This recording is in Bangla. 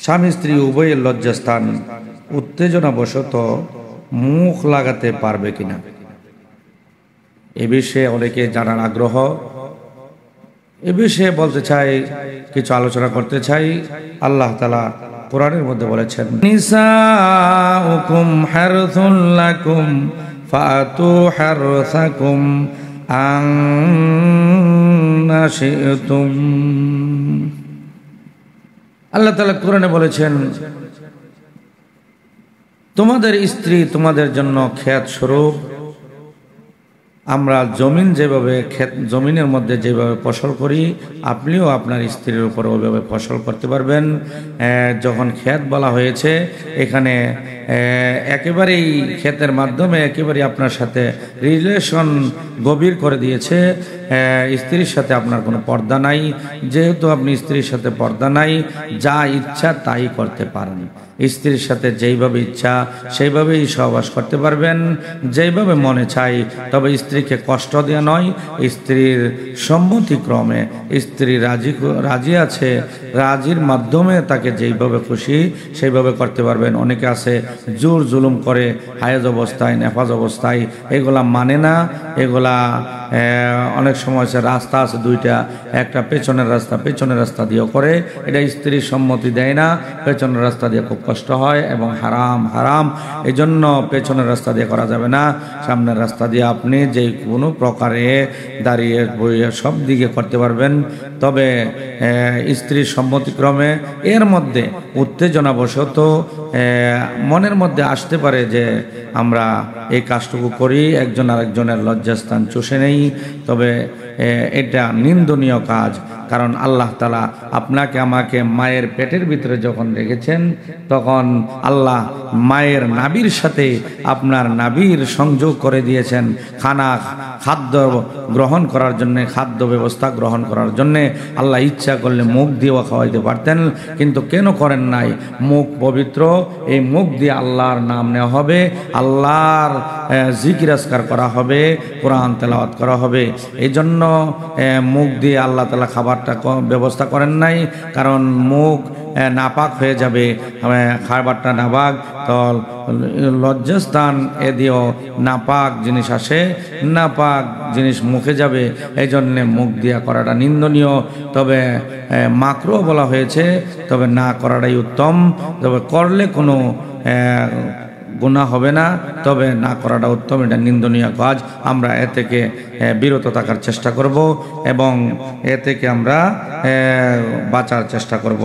স্বামী স্ত্রী উভয়ের লজ্জাস্থান উত্তেজনাবশত মুখ লাগাতে পারবে কিনা, এ বিষয়ে অনেকে জানার আগ্রহ। এ বিষয়ে বলতে চাই, কিছু আলোচনা করতে চাই। আল্লাহ তাআলা কোরআনের মধ্যে বলেছেন, নিসাউকুম হারথুন লাকুম ফাতু হারসাকুম আন্না শি'তুম। আল্লাহ তাআলা কোরআনে বলেছেন, তোমাদের স্ত্রী তোমাদের জন্য ক্ষেত স্বরূপ। আমরা জমিনের মধ্যে যেভাবে ফসল করি, আপনিও আপনার স্ত্রীর উপর ওইভাবে ফসল করতে পারবেন। যখন ক্ষেত বলা হয়েছে, এখানে একেবারেই ক্ষেতের মাধ্যমে একেবারে আপনার সাথে রিলেশন গভীর করে দিয়েছে। স্ত্রীর সাথে আপনার কোনো পর্দা নাই। যেহেতু আপনি স্ত্রীর সাথে পর্দা নাই, যা ইচ্ছা তাই করতে পারেন। স্ত্রীর সাথে যেইভাবে ইচ্ছা সেইভাবেই সহবাস করতে পারবেন, যেইভাবে মনে চাই। তবে স্ত্রীকে কষ্ট দেওয়া নয়, স্ত্রীর সম্মতিক্রমে স্ত্রী রাজি আছে, রাজির মাধ্যমে তাকে যেইভাবে খুশি সেইভাবে করতে পারবেন। অনেকে আছে জোর জুলুম করে হায়েজ অবস্থায়, নেফাজ অবস্থায়, এগুলা মানে না। এগুলা অনেক সময় রাস্তা আছে দুইটা, একটা পেছনের রাস্তা দিয়েও করে, এটা স্ত্রীর সম্মতি দেয় না। পেছনের রাস্তা দিয়ে খুব কষ্ট হয় এবং হারাম। এই জন্য পেছনের রাস্তা দিয়ে করা যাবে না। সামনের রাস্তা দিয়ে আপনি যে কোনো প্রকারে দাঁড়িয়ে বইয়ে সব দিকে করতে পারবেন। তবে স্ত্রীর সম্মতিক্রমে এর মধ্যে উত্তেজনাবশত মনের মধ্যে আসতে পারে যে আমরা এই কাজটুকু করি, একজন আরেকজনের লজ্জাস্থান চষে নেই। তবে এটা নিন্দনীয় কাজ। কারণ আল্লাহ তাআলা আপনাকে আমাকে মায়ের পেটের ভিতরে যখন রেখেছেন, তখন আল্লাহ মায়ের নাভির সাথে আপনার নাভির সংযোগ করে দিয়েছেন খাদ্য গ্রহণ করার জন্যে, খাদ্য ব্যবস্থা গ্রহণ করার জন্যে। আল্লাহ ইচ্ছা করলে মুখ দিয়েও খাওয়াইতে পারতেন, কিন্তু কেন করেন নাই? মুখ পবিত্র, এই মুখ দিয়ে আল্লাহর নাম নেওয়া হবে, আল্লাহর জিকির আজকার করা হবে, কোরআন তেলাওয়াত করা হবে। এই জন্য মুখ দিয়ে আল্লাহ তাআলা খাবারটা ব্যবস্থা করেন নাই। কারণ মুখ নাপাক হয়ে যাবে, খাবারটা নাপাক, তো লজ্জাস্থান এ দিয়েও নাপাক জিনিস আসে, নাপাক জিনিস মুখে যাবে। এই জন্যে মুখ দিয়া করাটা নিন্দনীয়। তবে মাকরুহ বলা হয়েছে, তবে না করাটাই উত্তম। তবে করলে কোনো গুনাহ হবে না, তবে না করাটা উত্তম। এটা নিন্দনীয় কাজ। আমরা এ থেকে বিরত থাকার চেষ্টা করব এবং এ থেকে আমরা বাঁচার চেষ্টা করব।